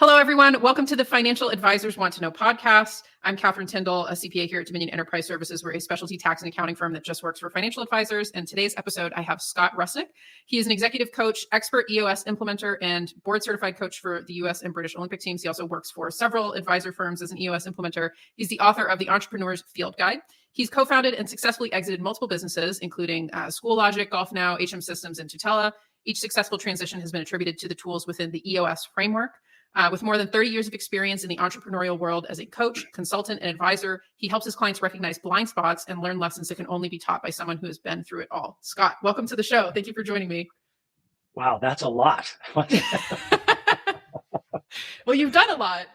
Hello, everyone. Welcome to the Financial Advisors Want to Know podcast. I'm Catherine Tindall, a CPA here at Dominion Enterprise Services. We're a specialty tax and accounting firm that just works for financial advisors. And today's episode, I have Scott Rusnak. He is an executive coach, expert EOS implementer, and board certified coach for the US and British Olympic teams. He also works for several advisor firms as an EOS implementer. He's the author of the Entrepreneur's Field Guide. He's co-founded and successfully exited multiple businesses, including Schoollogic, Golfnow, HM Systems, and Tutela. Each successful transition has been attributed to the tools within the EOS framework. With more than 30 years of experience in the entrepreneurial world as a coach, consultant, and advisor, he helps his clients recognize blind spots and learn lessons that can only be taught by someone who has been through it all. Scott, welcome to the show. Thank you for joining me. Wow, that's a lot. Well, you've done a lot.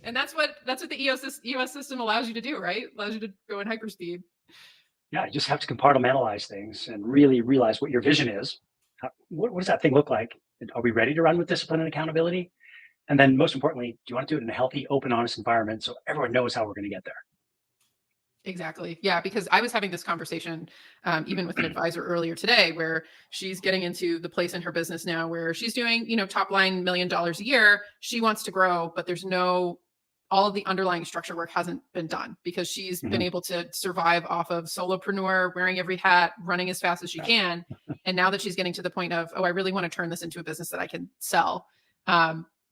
And that's what the EOS system allows you to do, right? Allows you to go in hyperspeed. Yeah, you just have to compartmentalize things and really realize what your vision is. What does that thing look like? Are we ready to run with discipline and accountability? And then most importantly, do you want to do it in a healthy, open, honest environment so everyone knows how we're going to get there? Exactly. Yeah, because I was having this conversation even with an advisor earlier today where she's getting into the place in her business now where she's doing, top line $1 million a year. She wants to grow, but there's all of the underlying structure work hasn't been done because she's been able to survive off of solopreneur, wearing every hat, running as fast as she can. And now that she's getting to the point of, I really want to turn this into a business that I can sell.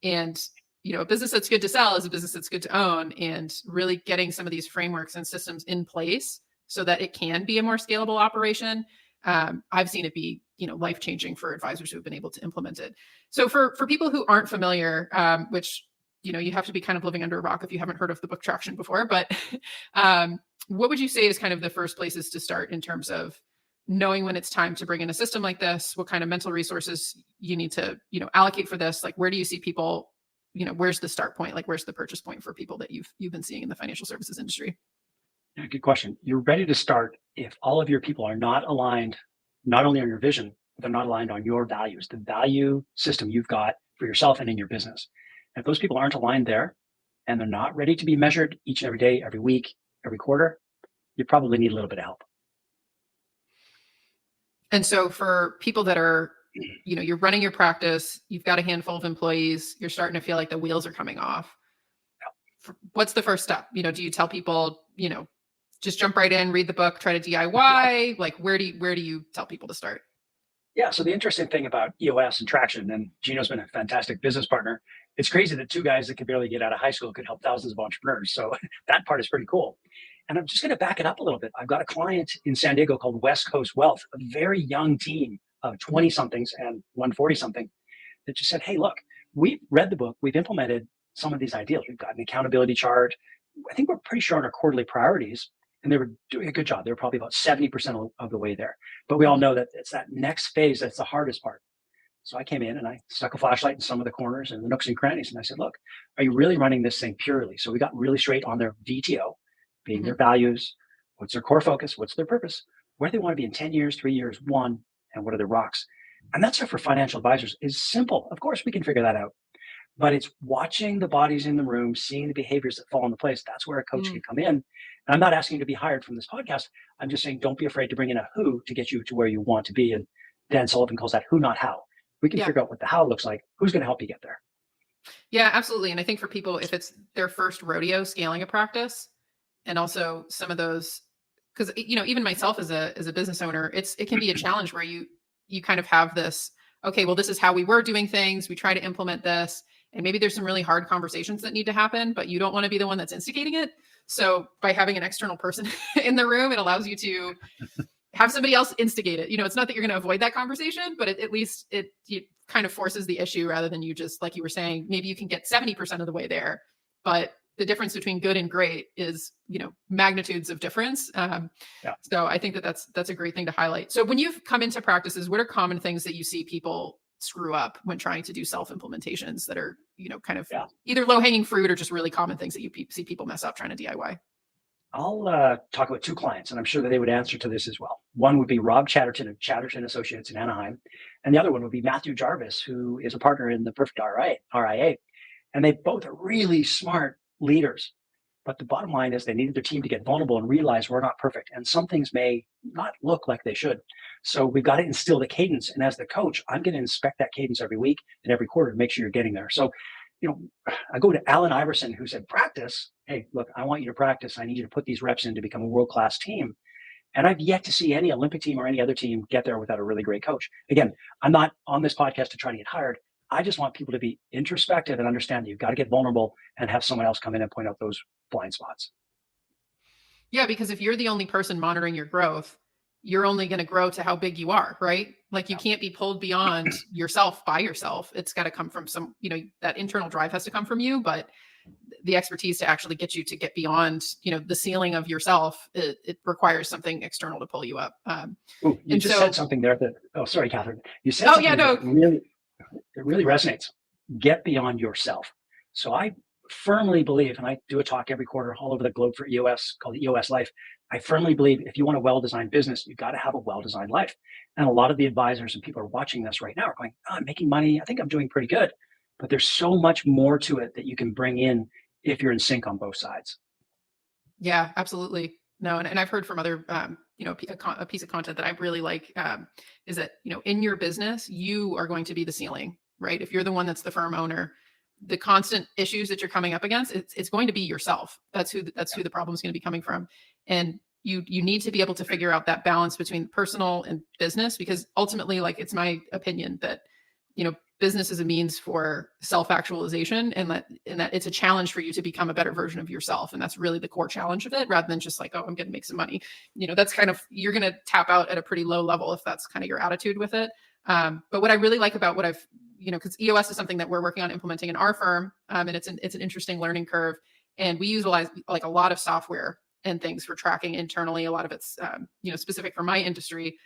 And, a business that's good to sell is a business that's good to own, and really getting some of these frameworks and systems in place so that it can be a more scalable operation. I've seen it be, life-changing for advisors who have been able to implement it. So for people who aren't familiar, which, you have to be kind of living under a rock if you haven't heard of the book Traction before, but what would you say is kind of the first places to start in terms of knowing when it's time to bring in a system like this, what kind of mental resources you need to, allocate for this? Like, where do you see people, where's the start point? Like, where's the purchase point for people that you've been seeing in the financial services industry? Yeah, good question. You're ready to start if all of your people are not aligned, not only on your vision, but they're not aligned on your values, the value system you've got for yourself and in your business. And if those people aren't aligned there and they're not ready to be measured each and every day, every week, every quarter, you probably need a little bit of help. And so for people that are, you're running your practice, you've got a handful of employees, you're starting to feel like the wheels are coming off. What's the first step? Do you tell people, just jump right in, read the book, try to DIY? Like, where do you tell people to start? Yeah. So the interesting thing about EOS and Traction, and Gino's been a fantastic business partner. It's crazy that two guys that could barely get out of high school could help thousands of entrepreneurs. So that part is pretty cool. And I'm just going to back it up a little bit. I've got a client in San Diego called West Coast Wealth, a very young team of 20 somethings and 140 something that just said, hey, look, we've read the book. We've implemented some of these ideas. We've got an accountability chart. I think we're pretty sure on our quarterly priorities, and they were doing a good job. They were probably about 70% of the way there. But we all know that it's that next phase that's the hardest part. So I came in and I stuck a flashlight in some of the corners and the nooks and crannies. And I said, look, are you really running this thing purely? So we got really straight on their VTO, being their values, what's their core focus, what's their purpose, where they want to be in 10 years, 3 years, one, and what are their rocks. And that stuff for financial advisors is simple. Of course, we can figure that out. But it's watching the bodies in the room, seeing the behaviors that fall into place. That's where a coach can come in. And I'm not asking you to be hired from this podcast. I'm just saying, don't be afraid to bring in a who to get you to where you want to be. And Dan Sullivan calls that who, not how. We can figure out what the how looks like. Who's going to help you get there? Yeah, absolutely. And I think for people, if it's their first rodeo scaling a practice, and also some of those, because even myself as a business owner, it can be a challenge where you kind of have this, okay, well, this is how we were doing things. We try to implement this, and maybe there's some really hard conversations that need to happen, but you don't want to be the one that's instigating it. So by having an external person in the room, it allows you to have somebody else instigate it. It's not that you're going to avoid that conversation, but at least it kind of forces the issue rather than you just, like you were saying, maybe you can get 70% of the way there, but the difference between good and great is, magnitudes of difference. So I think that's a great thing to highlight. So when you've come into practices, what are common things that you see people screw up when trying to do self-implementations that are, kind of either low-hanging fruit or just really common things that you see people mess up trying to DIY? I'll talk about two clients, and I'm sure that they would answer to this as well. One would be Rob Chatterton of Chatterton Associates in Anaheim, and the other one would be Matthew Jarvis, who is a partner in the Perfect RIA. And they both are really smart leaders. But the bottom line is they needed their team to get vulnerable and realize we're not perfect. And some things may not look like they should. So we've got to instill the cadence. And as the coach, I'm going to inspect that cadence every week and every quarter to make sure you're getting there. So I go to Allen Iverson, who said, practice. Hey, look, I want you to practice. I need you to put these reps in to become a world-class team. And I've yet to see any Olympic team or any other team get there without a really great coach. Again, I'm not on this podcast to try to get hired. I just want people to be introspective and understand that you've got to get vulnerable and have someone else come in and point out those blind spots. Yeah, because if you're the only person monitoring your growth, you're only going to grow to how big you are, right? Like you can't be pulled beyond yourself by yourself. It's got to come from some, that internal drive has to come from you, but the expertise to actually get you to get beyond, the ceiling of yourself, it requires something external to pull you up. Ooh, you just said something there sorry, Catherine. You said oh something yeah, no, it really resonates. Get beyond yourself. So I firmly believe, and I do a talk every quarter all over the globe for EOS called EOS Life. I firmly believe if you want a well-designed business, you've got to have a well-designed life. And a lot of the advisors and people are watching this right now are going, oh, I'm making money. I think I'm doing pretty good. But there's so much more to it that you can bring in if you're in sync on both sides. Yeah, absolutely. No, and I've heard from other, a piece of content that I really like is that, in your business, you are going to be the ceiling, right? If you're the one that's the firm owner, the constant issues that you're coming up against, it's going to be yourself. That's who the problem is going to be coming from. And you need to be able to figure out that balance between personal and business, because ultimately, like, it's my opinion that, business is a means for self-actualization, and that it's a challenge for you to become a better version of yourself. And that's really the core challenge of it, rather than just like, oh, I'm going to make some money. That's kind of, you're going to tap out at a pretty low level if that's kind of your attitude with it. But what I really like about what I've, because EOS is something that we're working on implementing in our firm, and it's an interesting learning curve. And we utilize like a lot of software and things for tracking internally. A lot of it's, specific for my industry,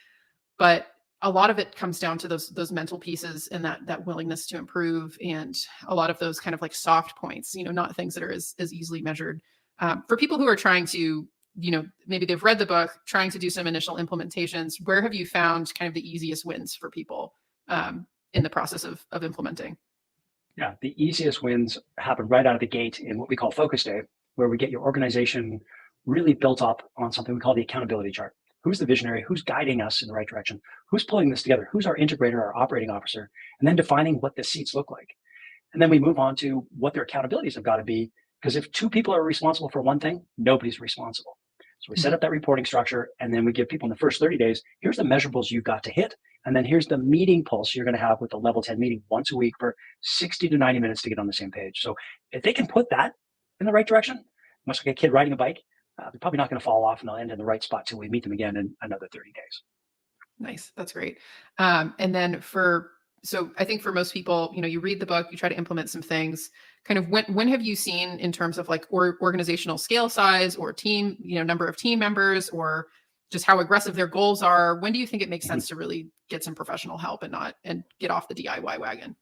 but a lot of it comes down to those mental pieces and that willingness to improve, and a lot of those kind of like soft points, not things that are as easily measured. For people who are trying to, maybe they've read the book, trying to do some initial implementations, where have you found kind of the easiest wins for people in the process of implementing? Yeah, the easiest wins happen right out of the gate in what we call Focus Day, where we get your organization really built up on something we call the accountability chart. Who's the visionary? Who's guiding us in the right direction? Who's pulling this together? Who's our integrator, our operating officer? And then defining what the seats look like. And then we move on to what their accountabilities have got to be, because if two people are responsible for one thing, nobody's responsible. So we set up that reporting structure, and then we give people in the first 30 days, here's the measurables you've got to hit. And then here's the meeting pulse you're going to have with the level 10 meeting once a week for 60 to 90 minutes to get on the same page. So if they can put that in the right direction, much like a kid riding a bike, they're probably not going to fall off, and they'll end in the right spot till we meet them again in another 30 days. Nice. That's great. And then so I think for most people, you read the book, you try to implement some things. Kind of when have you seen, in terms of like organizational scale size or team, number of team members, or just how aggressive their goals are, when do you think it makes sense to really get some professional help and get off the DIY wagon?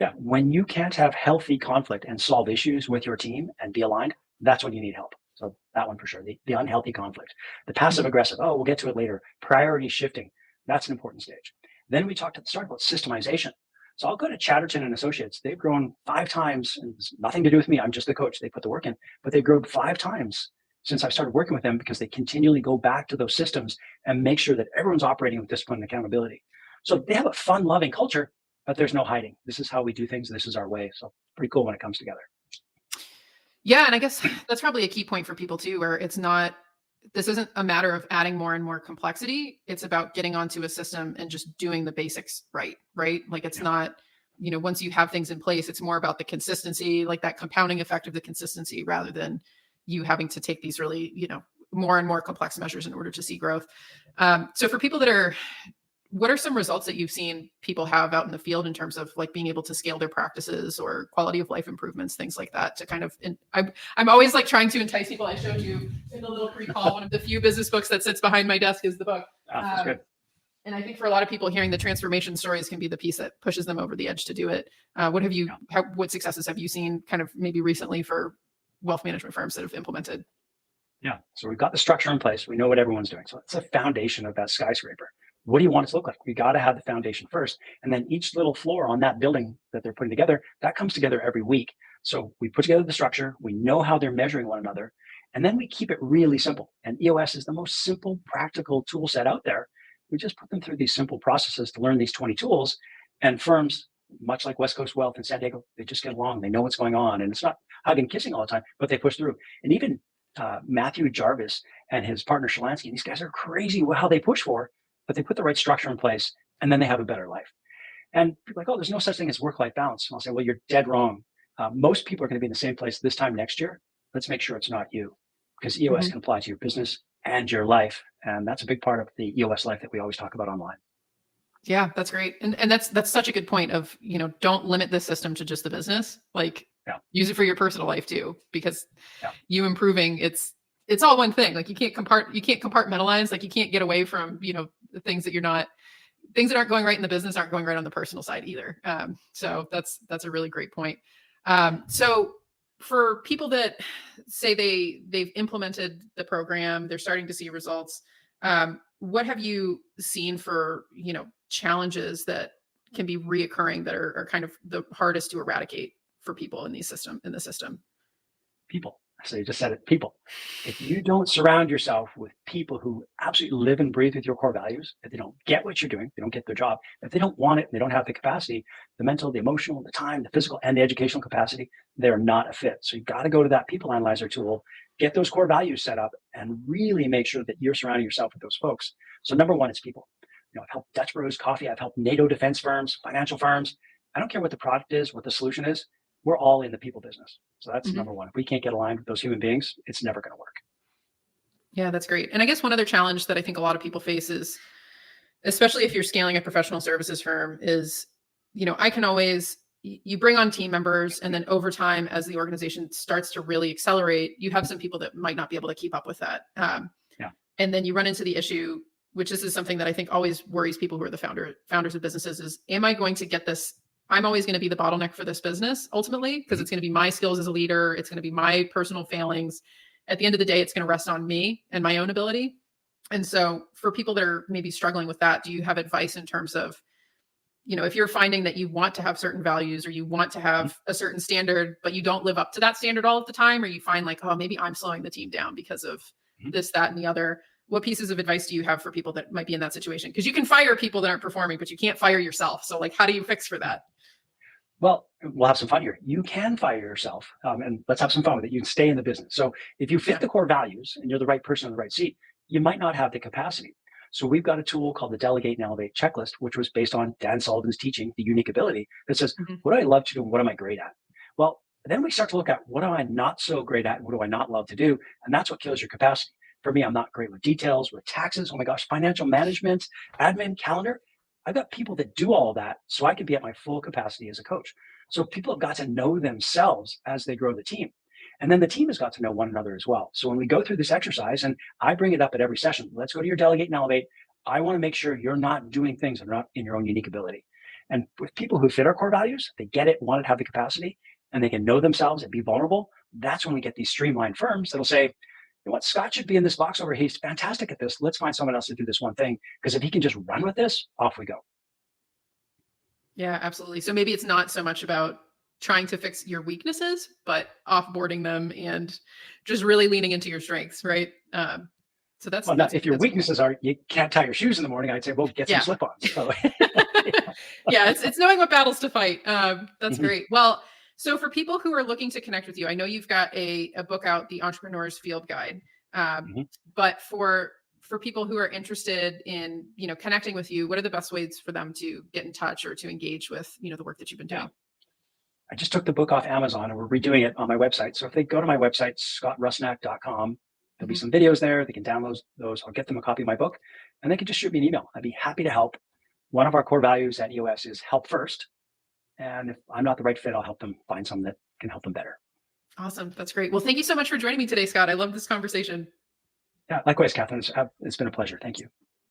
Yeah. When you can't have healthy conflict and solve issues with your team and be aligned, that's when you need help. So that one for sure, the unhealthy conflict, the passive aggressive, oh, we'll get to it later, priority shifting, that's an important stage. Then we talked at the start about systemization. So I'll go to Chatterton and Associates. They've grown 5 times, and it's nothing to do with me. I'm just the coach. They put the work in, but they've grown 5 times since I started working with them, because they continually go back to those systems and make sure that everyone's operating with discipline and accountability. So they have a fun, loving culture, but there's no hiding. This is how we do things. This is our way. So pretty cool when it comes together. Yeah. And I guess that's probably a key point for people too, where this isn't a matter of adding more and more complexity. It's about getting onto a system and just doing the basics right? Like it's not, once you have things in place, it's more about the consistency, like that compounding effect of the consistency, rather than you having to take these really, more and more complex measures in order to see growth. So for people what are some results that you've seen people have out in the field in terms of like being able to scale their practices or quality of life improvements, things like that, to kind of, I'm always like trying to entice people. I showed you in the little pre-call, one of the few business books that sits behind my desk is the book. That's good. And I think for a lot of people, hearing the transformation stories can be the piece that pushes them over the edge to do it. What successes have you seen kind of maybe recently for wealth management firms that have implemented? Yeah. So we've got the structure in place. We know what everyone's doing. So it's a foundation of that skyscraper. What do you want it to look like? We got to have the foundation first. And then each little floor on that building that they're putting together, that comes together every week. So we put together the structure. We know how they're measuring one another. And then we keep it really simple. And EOS is the most simple, practical tool set out there. We just put them through these simple processes to learn these 20 tools. And firms much like West Coast Wealth in San Diego, they just get along. They know what's going on. And it's not hugging, kissing all the time, but they push through. And even Matthew Jarvis and his partner Shalansky, these guys are crazy how they push for, but they put the right structure in place and then they have a better life. And people are like, oh, there's no such thing as work-life balance. And I'll say, well, you're dead wrong. Most people are going to be in the same place this time next year. Let's make sure it's not you, because EOS can apply to your business and your life. And that's a big part of the EOS life that we always talk about online. Yeah, that's great. And that's such a good point of, don't limit the system to just the business. Like use it for your personal life too, because you improving, it's all one thing. Like you can't compartmentalize, like you can't get away from, the things that aren't going right in the business aren't going right on the personal side either. So that's a really great point. So for people that say they've implemented the program, they're starting to see results. What have you seen for, challenges that can be reoccurring that are kind of the hardest to eradicate for people in the system? People. So you just said it, people. If you don't surround yourself with people who absolutely live and breathe with your core values, if they don't get what you're doing, they don't get their job, if they don't want it, they don't have the capacity, the mental, the emotional, the time, the physical, and the educational capacity, they're not a fit. So you've got to go to that people analyzer tool, get those core values set up, and really make sure that you're surrounding yourself with those folks. So number one is people. I've helped Dutch Bros Coffee, I've helped NATO defense firms, financial firms. I don't care what the product is, what the solution is. We're all in the people business. So that's number one. If we can't get aligned with those human beings, it's never going to work. Yeah, that's great. And I guess one other challenge that I think a lot of people face is, especially if you're scaling a professional services firm, is, you bring on team members, and then over time, as the organization starts to really accelerate, you have some people that might not be able to keep up with that. And then you run into the issue, which this is something that I think always worries people who are the founders of businesses, is, am I going to get this? I'm always going to be the bottleneck for this business ultimately, because it's going to be my skills as a leader. It's going to be my personal failings. At the end of the day, it's going to rest on me and my own ability. And so for people that are maybe struggling with that, do you have advice in terms of, if you're finding that you want to have certain values or you want to have a certain standard, but you don't live up to that standard all of the time, or you find like, oh, maybe I'm slowing the team down because of this, that, and the other. What pieces of advice do you have for people that might be in that situation? Because you can fire people that aren't performing, but you can't fire yourself. So like, how do you fix for that? Well, we'll have some fun here. You can fire yourself, and let's have some fun with it. You can stay in the business. So if you fit the core values and you're the right person in the right seat, you might not have the capacity. So we've got a tool called the Delegate and Elevate Checklist, which was based on Dan Sullivan's teaching, the unique ability, that says, what do I love to do and what am I great at? Well, then we start to look at what am I not so great at and what do I not love to do? And that's what kills your capacity. For me, I'm not great with details, with taxes, oh my gosh, financial management, admin, calendar. I've got people that do all of that so I can be at my full capacity as a coach. So people have got to know themselves as they grow the team. And then the team has got to know one another as well. So when we go through this exercise, and I bring it up at every session, let's go to your Delegate and Elevate. I want to make sure you're not doing things that are not in your own unique ability. And with people who fit our core values, they get it, want to have the capacity, and they can know themselves and be vulnerable. That's when we get these streamlined firms that'll say, you know what, Scott should be in this box over here. He's fantastic at this. Let's find someone else to do this one thing. Because if he can just run with this, off we go. Yeah, absolutely. So maybe it's not so much about trying to fix your weaknesses, but offboarding them and just really leaning into your strengths, right? So that's, well, if your weaknesses are you can't tie your shoes in the morning, I'd say, well, get some slip-ons. So, yeah, it's knowing what battles to fight. That's great. Well, so for people who are looking to connect with you, I know you've got a book out, the Entrepreneur's Field Guide. But for people who are interested in, connecting with you, what are the best ways for them to get in touch or to engage with, the work that you've been doing? I just took the book off Amazon and we're redoing it on my website. So if they go to my website, scottrusnak.com, there'll be some videos there. They can download those. I'll get them a copy of my book and they can just shoot me an email. I'd be happy to help. One of our core values at EOS is help first. And if I'm not the right fit, I'll help them find someone that can help them better. Awesome. That's great. Well, thank you so much for joining me today, Scott. I love this conversation. Yeah, likewise, Catherine. It's been a pleasure. Thank you.